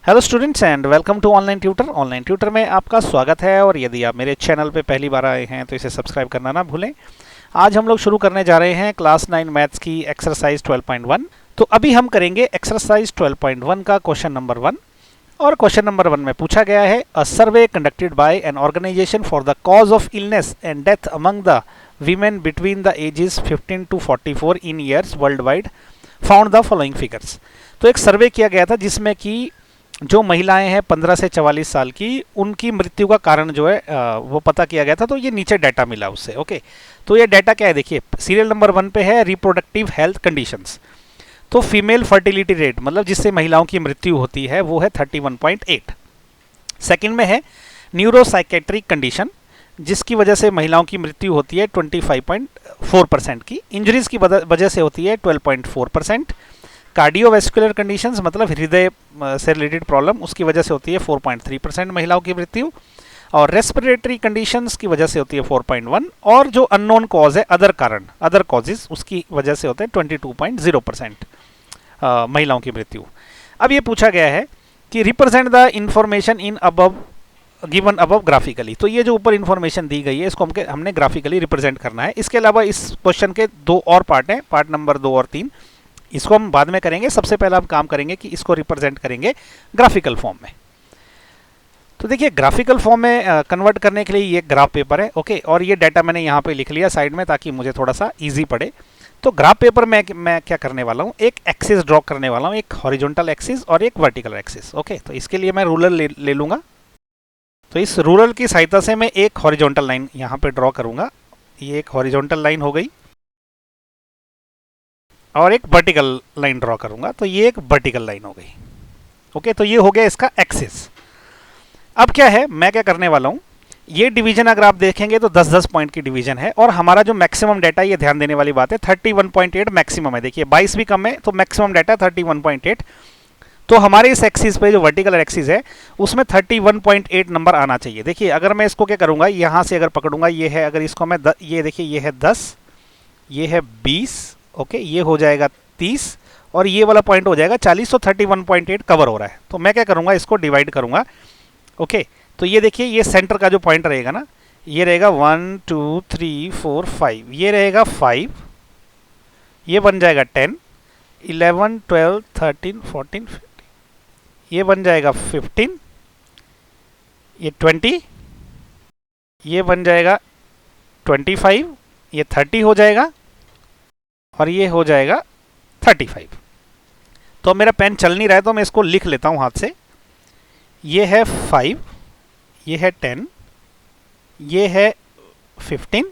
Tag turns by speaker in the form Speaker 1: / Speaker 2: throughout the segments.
Speaker 1: Hello students and welcome to online tutor. Online tutor में आपका स्वागत है और यदि आप मेरे चैनल पे पहली बार आए हैं तो इसे सब्सक्राइब करना ना भूलें। आज हम लोग शुरू करने जा रहे हैं क्लास 9 मैथ्स की एक्सरसाइज 12.1। तो अभी हम करेंगे एक्सरसाइज 12.1 का क्वेश्चन नंबर 1। और क्वेश्चन नंबर 1 में पूछा गया है a survey conducted by an organisation for the cause of illness and death among the women between the ages 15 to 44 in years worldwide found the following figures. तो एक सर्वे किया गया था जिसमें कि जो महिलाएं हैं 15 से 44 साल की, उनकी मृत्यु का कारण जो है वो पता किया गया था। तो ये नीचे डाटा मिला उससे। ओके, तो ये डाटा क्या है देखिए, सीरियल नंबर 1 पे है रिप्रोडक्टिव हेल्थ कंडीशंस। तो फीमेल फर्टिलिटी रेट मतलब जिससे महिलाओं की मृत्यु होती है वो है 31.8। सेकंड में है न्यूरोसाइकेट्रिक कंडीशन जिसकी वजह से महिलाओं की मृत्यु होती है 25.4% की। इंजरीज की वजह से होती है 12.4%। कार्डियोवैस्कुलर कंडीशंस मतलब हृदय से रिलेटेड प्रॉब्लम, उसकी वजह से होती है 4.3% महिलाओं की मृत्यु। और रेस्पिरेटरी कंडीशंस की वजह से होती है 4.1। और जो अननोन कॉज है अदर कारण, अदर कॉजेज, उसकी वजह से होते हैं 22.0% महिलाओं की मृत्यु। अब ये पूछा गया है कि represent the information in above given above graphically. तो ये जो ऊपर इंफॉर्मेशन दी गई है इसको हमने ग्राफिकली रिप्रेजेंट करना है। इसके अलावा इस क्वेश्चन के दो और पार्ट हैं, पार्ट नंबर 2 और 3। इसको हम बाद में करेंगे। सबसे पहला हम काम करेंगे कि इसको रिप्रेजेंट करेंगे ग्राफिकल फॉर्म में। तो देखिए ग्राफिकल फॉर्म में कन्वर्ट करने के लिए ये ग्राफ पेपर है। ओके, और ये डाटा मैंने यहाँ पे लिख लिया साइड में ताकि मुझे थोड़ा सा इजी पड़े। तो ग्राफ पेपर में मैं क्या करने वाला हूँ, एक एक्सिस ड्रॉ करने वाला हूँ, एक हॉरिजॉन्टल एक्सिस और एक वर्टिकल एक्सिस। ओके, तो इसके लिए मैं रूलर ले लूँगा। तो इस रूलर की सहायता से मैं एक हॉरिजॉन्टल लाइन यहाँ पे ड्रॉ करूँगा। ये एक हॉरिजॉन्टल लाइन हो गई और एक वर्टिकल लाइन ड्रॉ करूंगा, तो ये एक वर्टिकल लाइन हो गई। ओके, तो ये हो गया इसका एक्सिस। अब क्या है, मैं क्या करने वाला हूं, ये डिवीजन अगर आप देखेंगे तो 10-10 पॉइंट की डिवीजन है और हमारा जो मैक्सिमम डाटा, ये ध्यान देने वाली बात है, 31.8 मैक्सिमम है। देखिए 22 भी कम है तो मैक्सिमम डाटा 31.8। तो हमारे इस एक्सिस पे जो वर्टिकल एक्सिस है उसमें 31.8 नंबर आना चाहिए। देखिए अगर मैं इसको क्या करूंगा, यहां से अगर पकड़ूंगा, ये है, अगर इसको मैं ये देखिए, ये है 10, ये है 20, ओके, ये हो जाएगा 30 और ये वाला पॉइंट हो जाएगा 40। तो 31.8 कवर हो रहा है। तो मैं क्या करूंगा, इसको डिवाइड करूंगा। ओके, तो ये देखिए, ये सेंटर का जो पॉइंट रहेगा ना, ये रहेगा 1 2 3 4 5, ये रहेगा 5, ये बन जाएगा 10, 11 12 13 14 15, ये बन जाएगा 15, ये 20, ये बन जाएगा 25, ये 30 हो जाएगा और ये हो जाएगा 35। तो मेरा पेन चल नहीं रहा है तो मैं इसको लिख लेता हूं हाथ से। ये है 5, ये है 10, ये है 15,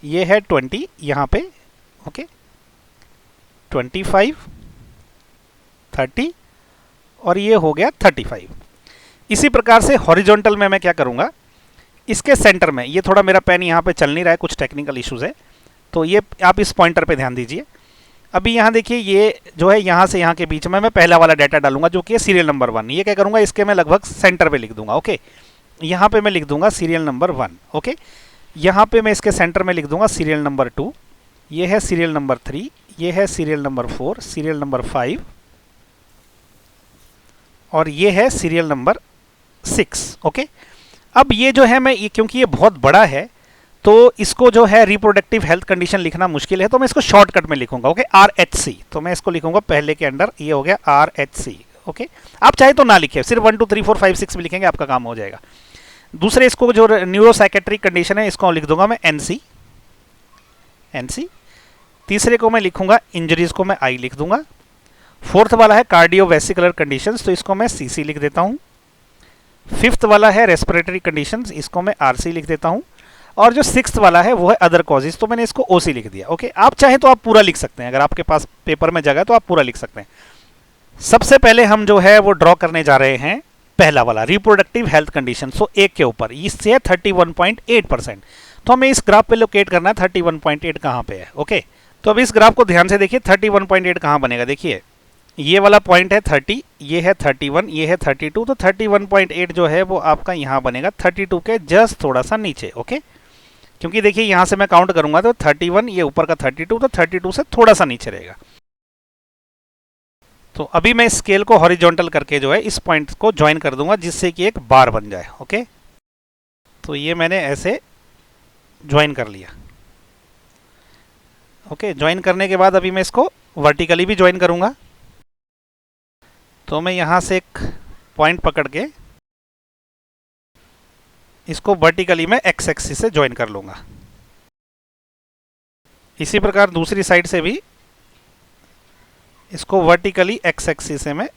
Speaker 1: ये है 20 यहां पे। ओके, 25, 30 और ये हो गया 35। इसी प्रकार से हॉरिजॉन्टल में मैं क्या करूंगा, इसके सेंटर में, ये थोड़ा मेरा पेन यहां पे चल नहीं रहा है, कुछ टेक्निकल इश्यूज है, तो ये आप इस पॉइंटर पे ध्यान दीजिए। अभी यहाँ देखिए, ये जो है यहाँ से यहाँ के बीच में मैं पहला वाला डाटा डालूंगा जो कि है सीरियल नंबर 1। ये क्या करूंगा, इसके मैं लगभग सेंटर पे लिख दूंगा। ओके, यहाँ पे मैं लिख दूंगा सीरियल नंबर 1। ओके, यहाँ पे मैं इसके सेंटर में लिख दूंगा सीरियल नंबर 2, ये है सीरियल नंबर 3, ये है सीरियल नंबर 4, सीरियल नंबर 5 और ये है सीरियल नंबर 6। ओके, अब ये जो है मैं, क्योंकि ये बहुत बड़ा है तो इसको जो है रिप्रोडक्टिव हेल्थ कंडीशन लिखना मुश्किल है, तो मैं इसको शॉर्टकट में लिखूंगा। Okay, RHC। तो मैं इसको लिखूंगा पहले के अंडर, ये हो गया RHC। ओके, आप चाहे तो ना लिखे, सिर्फ 1 2 3 4 5 6 भी लिखेंगे आपका काम हो जाएगा। दूसरे इसको जो न्यूरोसाइकेट्रिक कंडीशन है इसको लिख दूंगा मैं NC। तीसरे को मैं लिखूंगा इंजरीज को मैं I लिख दूंगा। फोर्थ वाला है कार्डियोवैस्कुलर कंडीशंस, तो इसको मैं CC लिख देता हूं। फिफ्थ वाला है रेस्पिरेटरी कंडीशंस, इसको मैं RC लिख देता हूं। और जो सिक्स्थ वाला है वो है अदर कॉजेज, तो मैंने इसको OC लिख दिया। ओके, आप चाहे तो आप पूरा लिख सकते हैं, अगर आपके पास पेपर में जगह है तो आप पूरा लिख सकते हैं। सबसे पहले हम जो है वो ड्रॉ करने जा रहे हैं पहला वाला रिप्रोडक्टिव हेल्थ कंडीशन। सो एक के ऊपर इससे 31.8%। तो हमें इस ग्राफ पे लोकेट करना है 31.8 कहाँ पे है। ओके, तो अब इस ग्राफ को ध्यान से देखिए, 31.8 कहाँ बनेगा। देखिए ये वाला पॉइंट है 30, ये है 31, ये है 32, तो 31.8 जो है वो आपका यहाँ बनेगा 32 के जस्ट थोड़ा सा नीचे। ओके, क्योंकि देखिए यहां से मैं काउंट करूंगा तो 31, ये ऊपर का 32, तो 32 से थोड़ा सा नीचे रहेगा। तो अभी मैं स्केल को हॉरिजॉन्टल करके जो है इस पॉइंट को ज्वाइन कर दूंगा जिससे कि एक बार बन जाए। ओके, तो ये मैंने ऐसे ज्वाइन कर लिया। ओके, ज्वाइन करने के बाद अभी मैं इसको वर्टिकली भी ज्वाइन करूंगा। तो मैं यहां से एक पॉइंट पकड़ के इसको वर्टिकली मैं एक्स एक्सिस से ज्वाइन कर लूंगा। इसी प्रकार दूसरी साइड से भी इसको वर्टिकली एक्स एक्सिस से मैं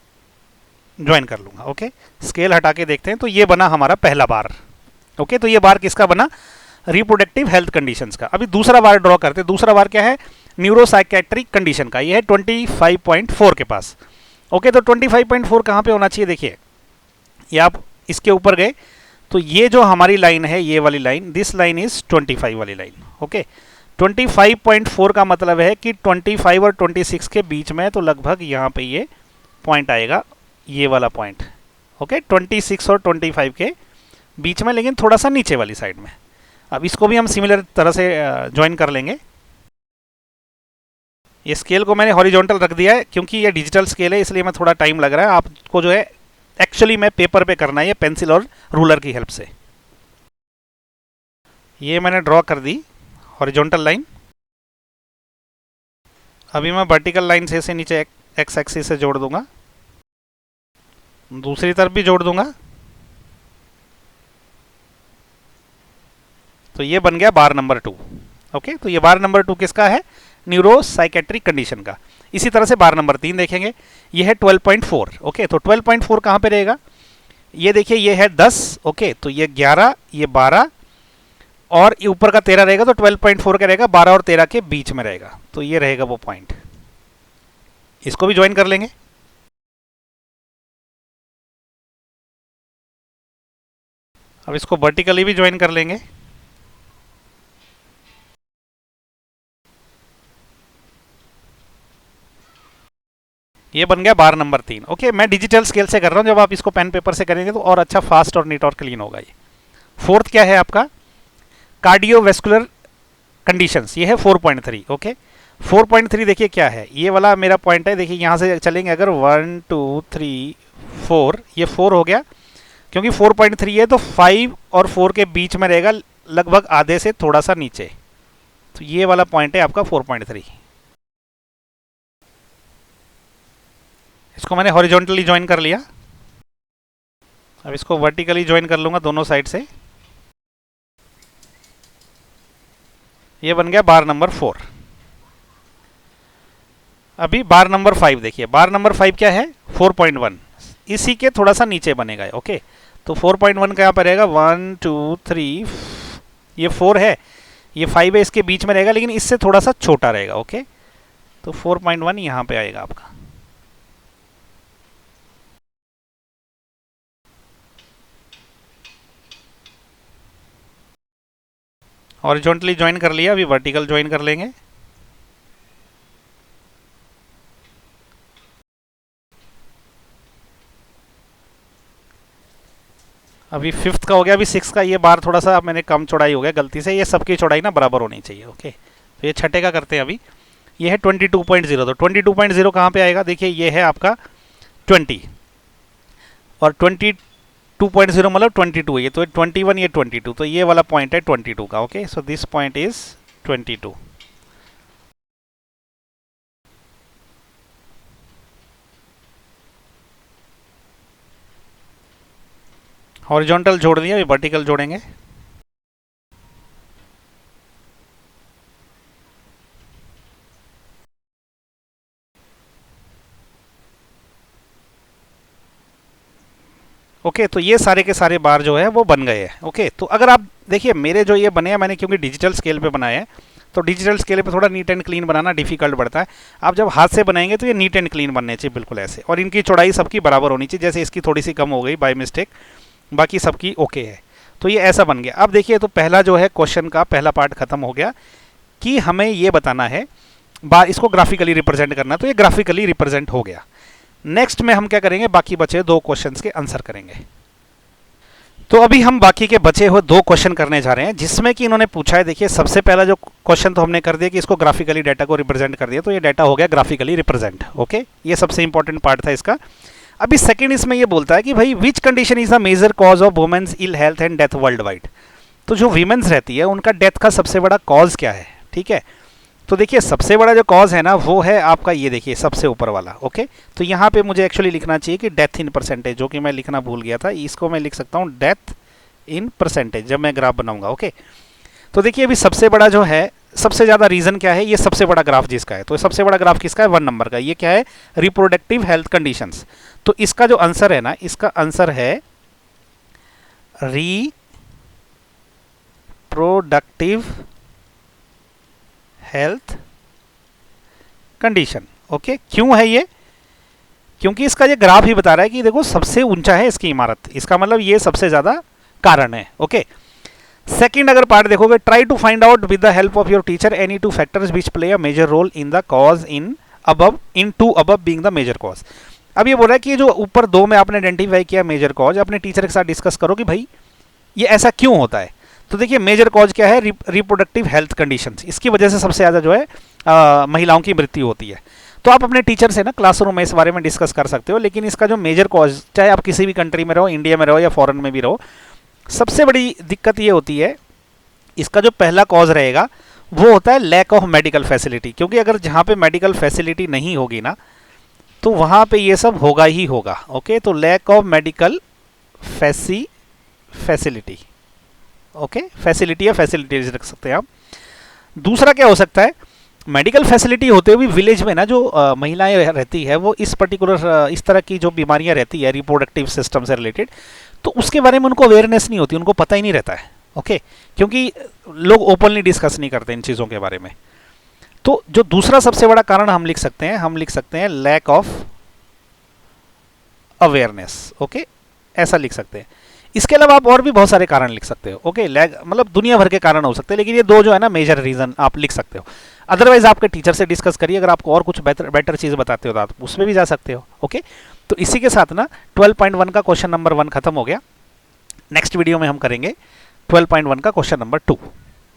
Speaker 1: ज्वाइन कर लूंगा। ओके, स्केल हटा के देखते हैं। तो ये बना हमारा पहला बार। ओके, तो ये बार किसका बना? रिप्रोडक्टिव हेल्थ कंडीशंस का। अभी दूसरा बार ड्रॉ करते हैं। दूसरा बार क्या है? न्यूरोसाइकेट्रिक कंडीशन का। ये है 25.4 के पास। ओके, तो 25.4 कहाँ पे होना चाहिए? देखिए, ये आप इसके ऊपर गए तो ये जो हमारी लाइन है, ये वाली लाइन, दिस लाइन इज 25 वाली लाइन। ओके, 25.4 का मतलब है कि 25 और 26 के बीच में, तो लगभग यहाँ पे ये पॉइंट आएगा, ये वाला पॉइंट। ओके, 26 और 25 के बीच में, लेकिन थोड़ा सा नीचे वाली साइड में। अब इसको भी हम सिमिलर तरह से ज्वाइन कर लेंगे। ये स्केल को मैंने हॉरिजॉन्टल रख दिया है क्योंकि ये डिजिटल स्केल है, इसलिए मैं थोड़ा टाइम लग रहा है। आपको जो है एक्चुअली में पेपर पे करना है, ये पेंसिल और रूलर की हेल्प से। ये मैंने ड्रॉ कर दी हॉरिजॉन्टल लाइन। अभी मैं वर्टिकल लाइन से नीचे एक्स एक्सिस से जोड़ दूंगा, दूसरी तरफ भी जोड़ दूंगा। तो ये बन गया बार नंबर 2। ओके, तो ये बार नंबर 2 किसका है? न्यूरोसाइकेट्रिक कंडीशन का। इसी तरह से बार नंबर 3 देखेंगे, ये है 12.4। ओके, तो 12.4 कहाँ पे रहेगा? ये देखिए, ये है 10। ओके, तो ये 11, ये 12 और ये ऊपर का 13 रहेगा। तो 12.4 का रहेगा 12 और 13 के बीच में रहेगा। तो ये रहेगा वो पॉइंट। इसको भी ज्वाइन कर लेंगे। अब इसको वर्टिकली भी ज्वाइन कर लेंगे। ये बन गया बार नंबर 3। ओके, मैं डिजिटल स्केल से कर रहा हूं, जब आप इसको पेन पेपर से करेंगे तो और अच्छा फास्ट और नीट और क्लीन होगा। ये फोर्थ क्या है आपका? Cardiovascular conditions. ये है 4.3। ओके, 4.3 देखिए क्या है, ये वाला मेरा पॉइंट है। देखिए यहां से चलेंगे अगर 1 2 3 4, ये 4 हो गया क्योंकि 4.3 है, तो 5 और 4 के बीच में रहेगा, लगभग आधे से थोड़ा सा नीचे। तो ये वाला पॉइंट है आपका 4.3। इसको मैंने हॉरिजॉन्टली ज्वाइन कर लिया। अब इसको वर्टिकली ज्वाइन कर लूंगा दोनों साइड से। ये बन गया बार नंबर 4। अभी बार नंबर 5 देखिए। बार नंबर 5 क्या है? 4.1। इसी के थोड़ा सा नीचे बनेगा। ओके, तो 4.1 कहाँ पर रहेगा? 1 2 3, ये 4 है, ये 5 है, इसके बीच में रहेगा, लेकिन इससे थोड़ा सा छोटा रहेगा। ओके, तो 4.1 यहाँ पे आएगा आपका। हॉरिजॉन्टली ज्वाइन कर लिया, अभी वर्टिकल ज्वाइन कर लेंगे। अभी 5th का हो गया। अभी 6 का ये बार थोड़ा सा मैंने कम चौड़ाई हो गया गलती से। ये सबकी चौड़ाई ना बराबर होनी चाहिए। ओके, तो ये छठे का करते हैं अभी। ये है 22.0। तो 22.0 कहाँ पे आएगा? देखिए ये है आपका 20 और 22.0 मतलब 22 है, ये तो 21, ये 22, तो ये वाला पॉइंट है 22 का। Okay, so this point is 22। Horizontal जोड़ दिया, अभी वर्टिकल जोड़ेंगे। ओके, तो ये सारे के सारे बार जो है वो बन गए हैं। ओके, तो अगर आप देखिए मेरे जो ये बने हैं, मैंने क्योंकि डिजिटल स्केल पे बनाए हैं, तो डिजिटल स्केल पे थोड़ा neat and clean banana difficult पड़ता है। आप जब हाथ से बनाएंगे तो ये नीट एंड क्लीन बनने चाहिए, बिल्कुल ऐसे। और इनकी चौड़ाई सबकी बराबर होनी चाहिए। जैसे इसकी थोड़ी सी कम हो गई बाय मिस्टेक, बाकी सबकी ओके है। तो ये ऐसा बन गया। अब देखिए, तो पहला जो है क्वेश्चन का पहला पार्ट खत्म हो गया कि हमें ये बताना है, इसको ग्राफिकली रिप्रेजेंट करना। तो ये ग्राफिकली रिप्रेजेंट हो गया। नेक्स्ट में हम क्या करेंगे? बाकी बचे 2 क्वेश्चंस के आंसर करेंगे। तो अभी हम बाकी के बचे हुए 2 क्वेश्चन करने जा रहे हैं, जिसमें कि इन्होंने पूछा है, देखिए सबसे पहला जो क्वेश्चन तो हमने कर दिया कि इसको ग्राफिकली डाटा को रिप्रेजेंट कर दिया, तो ये डाटा हो गया ग्राफिकली रिप्रेजेंट। ओके, ये सबसे इंपॉर्टेंट पार्ट था इसका। अभी सेकंड इसमें ये बोलता है कि भाई which condition is the major cause of women's ill health and death worldwide. तो जो वीमेंस रहती है उनका डेथ का सबसे बड़ा कॉज क्या है, ठीक है। तो देखिए सबसे बड़ा जो कॉज है ना वो है आपका ये देखिए सबसे ऊपर वाला। ओके, तो यहाँ पे मुझे एक्चुअली लिखना चाहिए कि डेथ इन परसेंटेज, जो कि मैं लिखना भूल गया था, इसको मैं लिख सकता हूँ डेथ इन परसेंटेज जब मैं ग्राफ बनाऊंगा। ओके, तो देखिए अभी सबसे बड़ा जो है, सबसे ज़्यादा रीज़न क्या है, ये सबसे बड़ा ग्राफ जिसका है, तो सबसे बड़ा ग्राफ किसका है, 1 नंबर का। ये क्या है, रिप्रोडक्टिव हेल्थ कंडीशंस। तो इसका जो आंसर है ना, इसका आंसर है रिप्रोडक्टिव हेल्थ कंडीशन। ओके, क्यों है ये, क्योंकि इसका ये ग्राफ ही बता रहा है कि देखो सबसे ऊंचा है इसकी इमारत, इसका मतलब ये सबसे ज्यादा कारण है। ओके, सेकंड अगर पार्ट देखोगे, try to find out with the help of your teacher any 2 factors which play a major role in the cause in to above being the major cause. अब ये बोल रहा है कि जो ऊपर 2 में आपने आइडेंटिफाई किया मेजर कॉज, अपने टीचर के साथ डिस्कस करो कि भाई ये ऐसा क्यों होता है। तो देखिए मेजर कॉज क्या है, रिप्रोडक्टिव हेल्थ कंडीशंस, इसकी वजह से सबसे ज़्यादा जो है महिलाओं की मृत्यु होती है। तो आप अपने टीचर से ना क्लासरूम में इस बारे में डिस्कस कर सकते हो, लेकिन इसका जो मेजर कॉज, चाहे आप किसी भी कंट्री में रहो, इंडिया में रहो या फॉरेन में भी रहो, सबसे बड़ी दिक्कत ये होती है, इसका जो पहला कॉज रहेगा वो होता है लैक ऑफ मेडिकल फैसिलिटी। क्योंकि अगर जहाँ पे मेडिकल फैसिलिटी नहीं होगी ना, तो वहाँ पे ये सब होगा ही होगा। ओके, तो lack of medical facility, okay, facility या फैसिलिटीज रख सकते हैं आप। दूसरा क्या हो सकता है, मेडिकल फैसिलिटी होते हुए भी विलेज में ना जो महिलाएं रहती है, वो इस पर्टिकुलर इस तरह की जो बीमारियां रहती है रिप्रोडक्टिव सिस्टम से रिलेटेड, तो उसके बारे में उनको अवेयरनेस नहीं होती, उनको पता ही नहीं रहता है। ओके, क्योंकि लोग ओपनली डिस्कस नहीं करते इन चीज़ों के बारे में। तो जो दूसरा सबसे बड़ा कारण हम लिख सकते हैं लैक ऑफ अवेयरनेस। ओके, ऐसा लिख सकते हैं। इसके अलावा आप और भी बहुत सारे कारण लिख सकते हो। ओके, लैग मतलब दुनिया भर के कारण हो सकते हैं, लेकिन ये 2 जो है ना मेजर रीजन आप लिख सकते हो। अदरवाइज आपके टीचर से डिस्कस करिए, अगर आपको और कुछ बेटर चीज़ बताते हो तो आप उसमें भी जा सकते हो। ओके, तो इसी के साथ ना 12.1 का क्वेश्चन नंबर 1 खत्म हो गया। नेक्स्ट वीडियो में हम करेंगे 12.1 का क्वेश्चन नंबर 2।